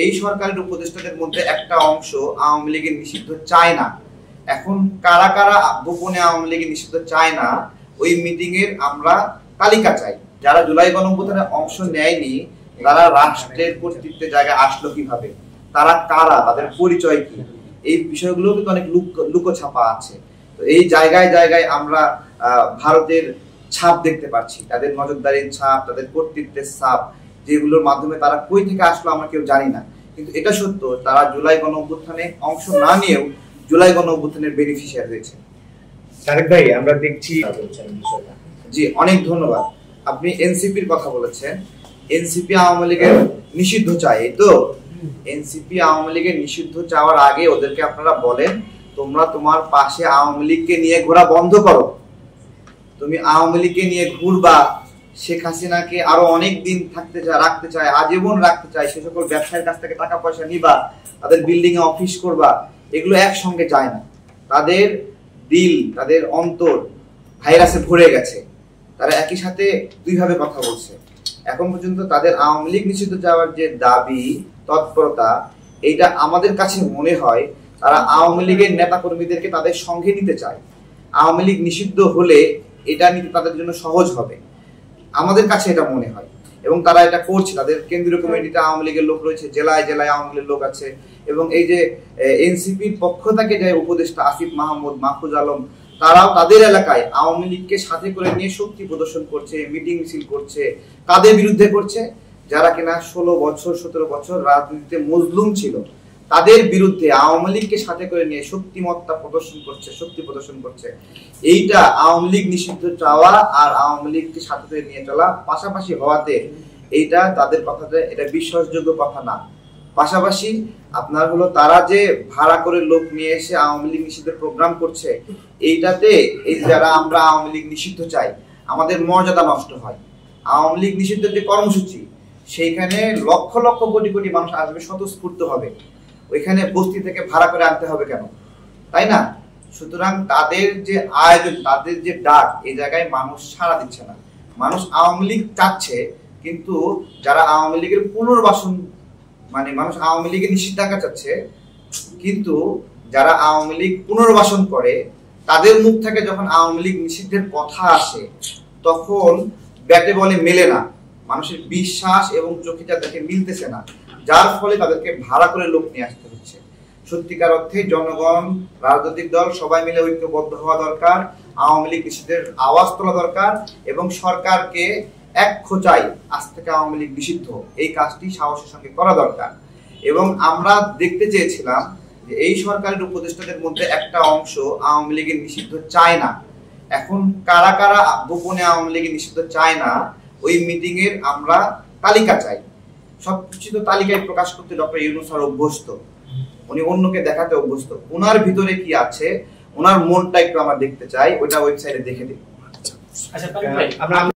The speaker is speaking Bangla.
এই সরকারের উপদেষ্টাদের মধ্যে একটা অংশ আওয়ামী লীগের নিষিদ্ধ চায় না। এখন কারা কারা গোপনে আওয়ামী লীগের নিষিদ্ধ চায় না, ওই মিটিং এর আমরা তালিকা চাই। যারা জুলাই গণঅভ্যুত্থানে অংশ নেয়নি তারা রাষ্ট্রের কর্তৃত্বের জায়গায় আসলো কিভাবে, তারা কারা, তাদের পরিচয় কি, এই বিষয়গুলো কিন্তু অনেক লুকোছাপা আছে। তো এই জায়গায় জায়গায় আমরা ভারতের ছাপ দেখতে পাচ্ছি, তাদের নজরদারির ছাপ, তাদের কর্তৃত্বের ছাপ, যেগুলোর মাধ্যমে তারা কই থেকে আসলো আমরা কেউ জানি না। কিন্তু এটা সত্য, তারা জুলাই গণঅভ্যুত্থানে অংশ না নিয়েও জুলাই গণঅভ্যুত্থানের বেনিফিশিয়ারি হয়েছে। তারেক ভাই, আমরা দেখছি। জি, অনেক ধন্যবাদ। আপনি এনসিপির কথা বলেছেন। এনসিপি আওয়ামী লীগের নিষিদ্ধ চায়, এই তো এনসিপি আওয়ামী লীগের নিষিদ্ধ চাওয়ার আগে ওদেরকে আপনারা বলেন, তোমরা তোমার পাশে আওয়ামী লীগকে নিয়ে ঘোরা বন্ধ করো। তুমি আওয়ামী লীগকে নিয়ে ঘুরবা, শেখ হাসিনাকে আরো অনেক দিন রাখতে চায়, আজীবন রাখতে চায়, সে সকল ব্যবসায়ীর কাছ থেকে টাকা পয়সা নিবা, তাদের বিল্ডিং এ অফিস করবা, এগুলো একসঙ্গে যায় না। তাদের দিল, তাদের অন্তর ভাইরাসে ভরে গেছে। তারা একই সাথে দুইভাবে কথা বলছে। এখন পর্যন্ত তাদের আওয়ামী লীগ নিষিদ্ধ যাওয়ার যে দাবি, তৎপরতা, এইটা আমাদের কাছে মনে হয় তারা আওয়ামী লীগের নেতা কর্মীদেরকে তাদের সঙ্গে নিতে চায়। আওয়ামী লীগ নিষিদ্ধ হলে এটা নিতে তাদের জন্য সহজ হবে, আমাদের কাছে এটা মনে হয়। এবং তারা এটা করছে, তাদের কেন্দ্রীয় কমিটিতে আওয়ামী লীগের লোক রয়েছে, জেলায় জেলায় আওয়ামী লীগের লোক আছে। এবং এই যে এনসিপির পক্ষ থেকে যে উপদেষ্টা আসিফ মাহমুদ, মাহফুজ আলম, তারাও তাদের এলাকায় আওয়ামী লীগকে সাথে করে নিয়ে শক্তি প্রদর্শন করছে, মিটিং মিছিল করছে। তাদের বিরুদ্ধে করছে যারা কিনা 16 বছর 17 বছর রাজনীতিতে মজলুম ছিল, তাদের বিরুদ্ধে আওয়ামী লীগকে সাথে করে নিয়ে শক্তিমত্তা প্রদর্শন করছে, শক্তি প্রদর্শন করছে। এইটা আওয়ামী লীগ নিষিদ্ধ চাওয়া আর আওয়ামী লীগকে সাথে করে নিয়ে চলা পাশাপাশি হওয়াতে এইটা তাদের কথাতে এটা বিশ্বাসযোগ্য কথা না। পাশাপাশি আপনার হলো তারা যে ভাড়া করে লোক নিয়ে এসে আওয়ামী লীগ নিষিদ্ধের প্রোগ্রাম করছে, এইটাতে এই যারা আমরা আওয়ামী লীগ নিষিদ্ধ চাই, আমাদের মর্যাদা নষ্ট হয়। আওয়ামী লীগ নিষিদ্ধের যে কর্মসূচি, সেইখানে লক্ষ লক্ষ কোটি কোটি মানুষ আসবে স্বতঃস্ফূর্ত হবে, ওইখানে বস্তি থেকে ভাড়া করে আনতে হবে কেন, তাই না? সুতরাং তাদের যে আয়োজন, তাদের যে ডাক, এই জায়গায় মানুষ সাড়া দিচ্ছে না। মানুষ আওয়ামী লীগ চাচ্ছে, কিন্তু যারা আওয়ামী লীগের পুনর্বাসন, মানে মানুষ আওয়ামী লীগের নিষিদ্ধাজ্ঞা চাচ্ছে, কিন্তু যারা আওয়ামী লীগ পুনর্বাসন করে তাদের মুখ থেকে যখন আওয়ামী লীগ নিষিদ্ধের কথা আসে, তখন ব্যাটে বলে মেলে না, মানুষের বিশ্বাস এবং চোখে যা দেখে মিলতেছে না, যার ফলে তাদেরকে ভাড়া করে লোক নিয়ে আসতে হচ্ছে। সত্যিকার অর্থে জনগণ, রাজনৈতিক দল সবাই মিলে ঐক্যবদ্ধ হওয়া দরকার, আওয়ামী লীগ নিষিদ্ধের আওয়াজ তোলা দরকার এবং সরকারকে এক খোঁচাই আজ থেকে আওয়ামী লীগ নিষিদ্ধ, এই কাজটি সাহসের সঙ্গে করা দরকার। এবং আমরা দেখতে চেয়েছিলাম যে এই সরকারের উপদেষ্টাদের মধ্যে একটা অংশ আওয়ামী লীগের নিষিদ্ধ চায় না। এখন কারা কারা গোপনে আওয়ামী লীগের নিষিদ্ধ চায় না, ওই মিটিং এর আমরা তালিকা চাই। সবকিছু তো তালিকায় প্রকাশ করতে ডক্টর ইউনূস স্যার অভ্যস্ত, উনি অন্যকে দেখাতে অভ্যস্ত। ওনার ভিতরে কি আছে, ওনার মনটা একটু আমরা দেখতে চাই, ওইটা ওয়েবসাইটে দেখে দিই। আচ্ছা,